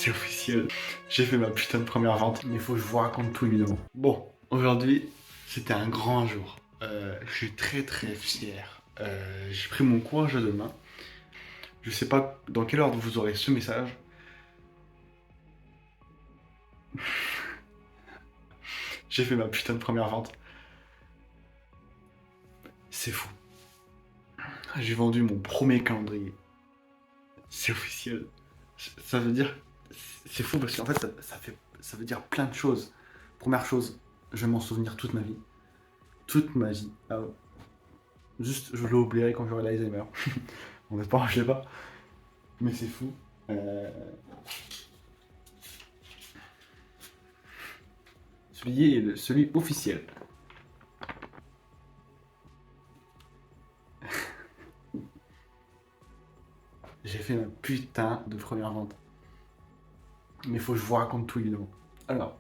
C'est officiel. J'ai fait ma putain de première vente. Mais il faut que je vous raconte tout évidemment. Bon, aujourd'hui, c'était un grand jour. Je suis très très fier. J'ai pris mon courage à deux mains. Je sais pas dans quelle ordre vous aurez ce message. J'ai fait ma putain de première vente. C'est fou. J'ai vendu mon premier calendrier. C'est officiel. Ça veut dire... C'est fou parce qu'en fait, ça veut dire plein de choses. Première chose, je vais m'en souvenir toute ma vie. Toute ma vie. Ah ouais. Juste, je l'oublierai quand j'aurai l'Alzheimer. On espère, je sais pas. Mais c'est fou. Celui officiel. J'ai fait ma putain de première vente. Mais faut que je vous raconte tout évidemment. Alors,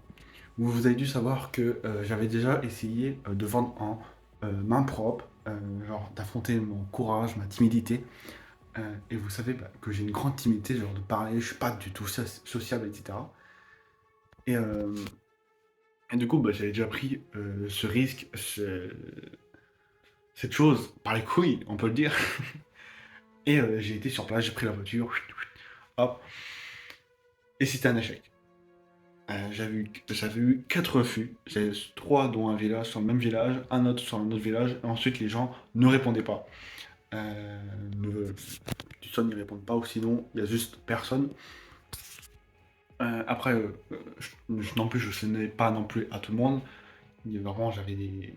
vous avez dû savoir que j'avais déjà essayé de vendre en main propre, genre d'affronter mon courage, ma timidité. Et vous savez que j'ai une grande timidité, genre de parler, je suis pas du tout sociable, etc. Et, euh, et du coup, j'avais déjà pris ce risque, cette chose par les couilles, on peut le dire. Et j'ai été sur place, j'ai pris la voiture, hop, et c'était un échec. J'avais eu 4 refus, j'avais 3 dont un village sur le même village, un autre sur un autre village, et ensuite les gens ne répondaient pas. Euh, ne, soit n'y répondent pas, ou sinon il y a juste personne. Après, non plus, je sonnais pas non plus à tout le monde. Vraiment, j'avais des.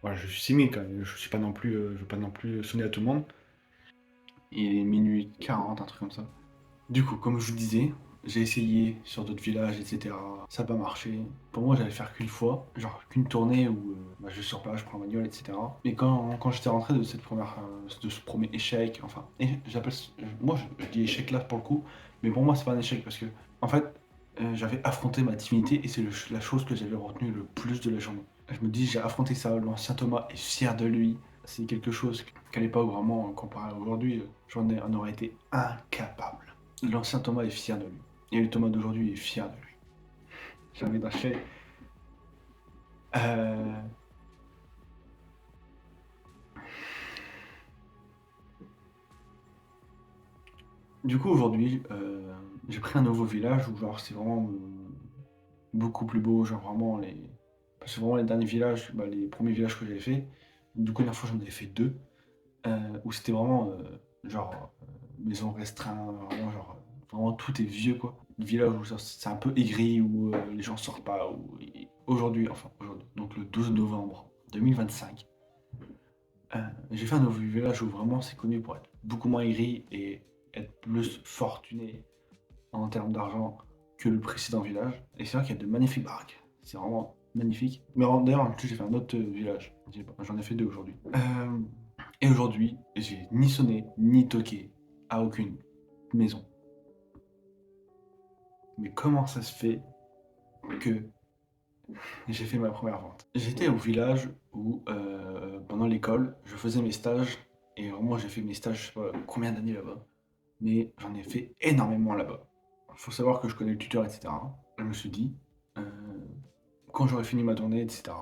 Voilà, je suis timide quand même, je suis pas non plus, je veux pas non plus sonner à tout le monde. Il est minuit 40, un truc comme ça. Du coup, comme je vous disais, j'ai essayé sur d'autres villages, etc. Ça n'a pas marché. Pour moi, j'allais faire qu'une fois, genre qu'une tournée où je vais sur place, je prends la bagnole, etc. Mais quand j'étais rentré de de ce premier échec, enfin, moi je dis échec là pour le coup, mais pour moi c'est pas un échec parce que en fait j'avais affronté ma timidité et c'est la chose que j'avais retenue le plus de la journée. Je me dis j'ai affronté ça, l'ancien Thomas est fier de lui. C'est quelque chose qu'à l'époque vraiment comparé à aujourd'hui, j'en aurais été incapable. L'ancien Thomas est fier de lui. Et le Thomas d'aujourd'hui est fier de lui. J'ai envie d'acheter. Euh... Du coup, aujourd'hui, j'ai pris un nouveau village où, genre, c'est vraiment beaucoup plus beau. Genre, vraiment, c'est vraiment les derniers villages, les premiers villages que j'avais fait. Du coup, la dernière fois, j'en avais fait deux. Où c'était vraiment, genre, maison restreinte, vraiment, genre, vraiment tout est vieux, quoi. Le village où c'est un peu aigri, où les gens sortent pas. Aujourd'hui, enfin, aujourd'hui, donc le 12 novembre 2025. J'ai fait un nouveau village où vraiment c'est connu pour être beaucoup moins aigri et être plus fortuné en termes d'argent que le précédent village. Et c'est vrai qu'il y a de magnifiques baraques. C'est vraiment magnifique. Mais d'ailleurs, en plus, j'ai fait un autre village. J'en ai fait deux aujourd'hui. Et aujourd'hui, j'ai ni sonné, ni toqué à aucune maison. Mais comment ça se fait que j'ai fait ma première vente? J'étais au village où, pendant l'école, je faisais mes stages. Et vraiment, j'ai fait mes stages, je sais pas combien d'années là-bas. Mais j'en ai fait énormément là-bas. Il faut savoir que je connais le tuteur, etc. Je me suis dit, euh, quand j'aurai fini ma tournée, etc.,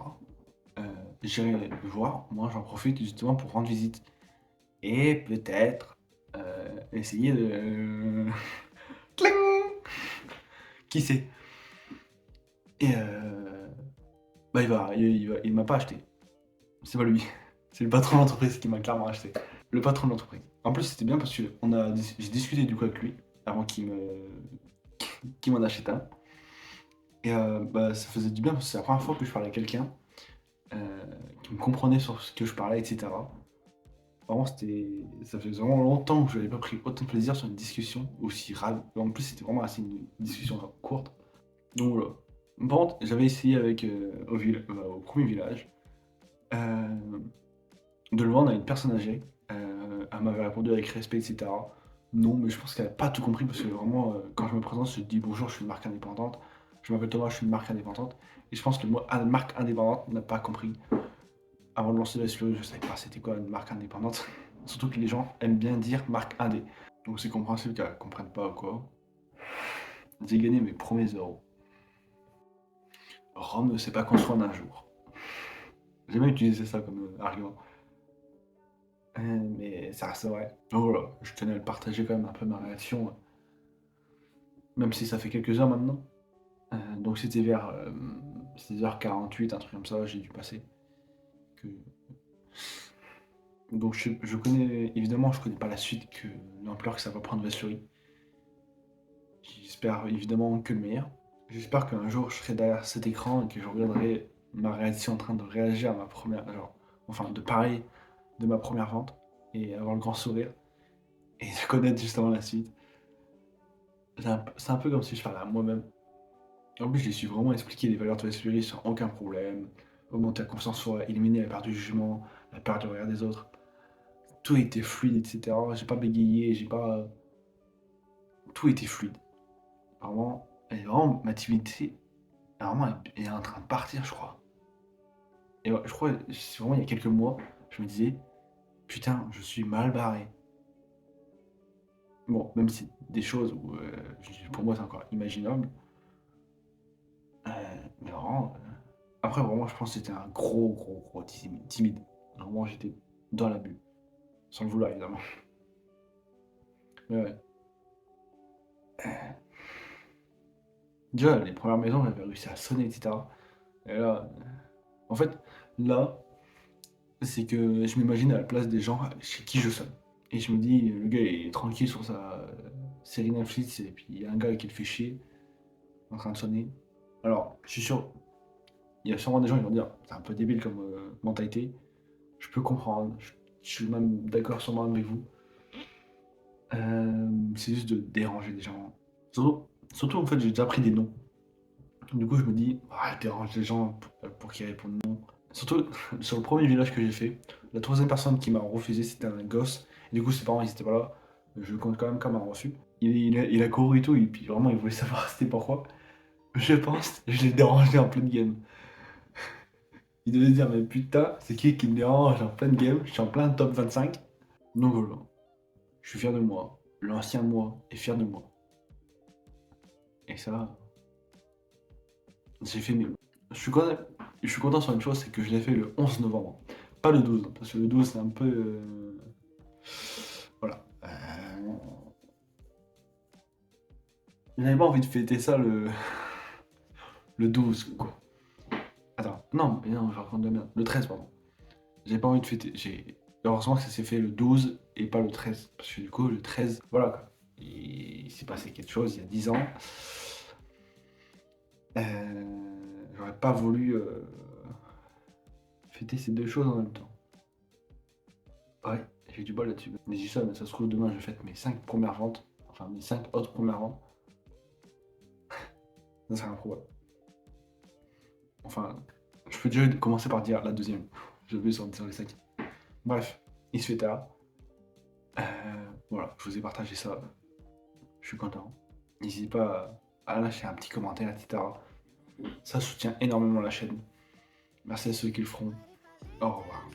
j'irai le voir. Moi, j'en profite justement pour rendre visite. Et peut-être essayer de... Tling. Qui sait? Et il m'a pas acheté. C'est pas lui. C'est le patron de l'entreprise qui m'a clairement acheté. Le patron de l'entreprise. En plus, c'était bien parce que j'ai discuté du coup avec lui avant qu'il m'en achète un. Et ça faisait du bien parce que c'est la première fois que je parlais à quelqu'un euh, qui me comprenait sur ce que je parlais, etc. Vraiment, ça faisait vraiment longtemps que je n'avais pas pris autant de plaisir sur une discussion aussi rave. En plus, c'était vraiment assez une discussion genre, courte. Donc voilà. Par contre, j'avais essayé avec au premier village euh, de le vendre à une personne âgée. Elle m'avait répondu avec respect, etc. Non, mais je pense qu'elle n'a pas tout compris parce que vraiment, quand je me présente, je dis bonjour, je suis une marque indépendante. Je m'appelle Thomas, je suis une marque indépendante. Et je pense que le mot marque indépendante n'a pas compris. Avant de lancer la SPO, je ne savais pas c'était quoi une marque indépendante. Surtout que les gens aiment bien dire marque indé. Donc c'est compréhensible qu'elles ne comprennent pas ou quoi. j'ai gagné mes premiers euros. Rome ne s'est pas construit en un jour. J'ai même utilisé ça comme argument. Mais ça reste vrai. Donc voilà, je tenais à le partager quand même un peu ma réaction, même si ça fait quelques heures maintenant. Donc c'était vers 16h48, un truc comme ça, j'ai dû passer. Que... Donc je connais, évidemment, je connais pas la suite, que l'ampleur que ça va prendre Vessury. J'espère évidemment que le meilleur. J'espère qu'un jour je serai derrière cet écran et que je regarderai ma réaction en train de réagir à ma première, genre, enfin de parler de ma première vente et avoir le grand sourire et de connaître justement la suite. C'est un peu comme si je parlais à moi-même. En plus, je lui suis vraiment expliqué les valeurs de Vessury sans aucun problème. Augmenter la confiance en soi, éliminer la peur du jugement, la peur du regard des autres. Tout était fluide, etc. J'ai pas bégayé, j'ai pas. Tout était fluide. Vraiment, et vraiment ma timidité, vraiment, elle est en train de partir, je crois. Et ouais, je crois, c'est vraiment il y a quelques mois, je me disais, putain, je suis mal barré. Bon, même si des choses où, pour moi, c'est encore imaginable. Mais vraiment, après, vraiment, je pense que c'était un gros timide. Vraiment, j'étais dans la bulle. Sans le vouloir, évidemment. Mais ouais. Déjà, les premières maisons, j'avais réussi à sonner, etc. Et là, en fait, là, c'est que je m'imagine à la place des gens chez qui je sonne. Et je me dis, le gars il est tranquille sur sa série Netflix, et puis il y a un gars qui le fait chier, en train de sonner. Alors, je suis sûr, il y a sûrement des gens qui vont dire, c'est un peu débile comme mentalité. Je peux comprendre, je suis même d'accord sûrement avec vous. C'est juste de déranger des gens. Surtout, en fait, j'ai déjà pris des noms. Du coup, je me dis, ah, je dérange les gens pour qu'ils répondent non. Surtout, sur le premier village que j'ai fait, la troisième personne qui m'a refusé, c'était un gosse. Et du coup, ses parents, ils étaient pas là. Je le compte quand même comme un refus. Il a couru et tout, et puis vraiment, il voulait savoir c'était pourquoi. Je pense, je l'ai dérangé en pleine game. Il devait se dire, mais putain, c'est qui me dérange en pleine game? Je suis en plein top 25. Donc voilà, je suis fier de moi. L'ancien moi est fier de moi. Et ça, j'ai fait mes. Je suis content sur une chose, c'est que je l'ai fait le 11 novembre. Pas le 12, parce que le 12, c'est un peu. Voilà. J'avais pas envie de fêter ça le 12, quoi. Attends, non, mais non, je raconte de la merde. Le 13, pardon. J'ai pas envie de fêter. Heureusement que ça s'est fait le 12 et pas le 13. Parce que du coup, le 13, voilà quoi. Il s'est passé quelque chose il y a 10 ans. J'aurais pas voulu fêter ces deux choses en même temps. Ouais, j'ai du bol là-dessus. Mais je dis ça, mais ça se trouve, demain je fête mes 5 premières ventes. Enfin, mes 5 autres premières ventes. Ça serait improbable. Enfin, je peux déjà commencer par dire la deuxième. Je vais sur les 5. Bref, il se fait tard. Voilà, je vous ai partagé ça. Je suis content. N'hésitez pas à lâcher un petit commentaire, etc. Ça soutient énormément la chaîne. Merci à ceux qui le feront. Au revoir.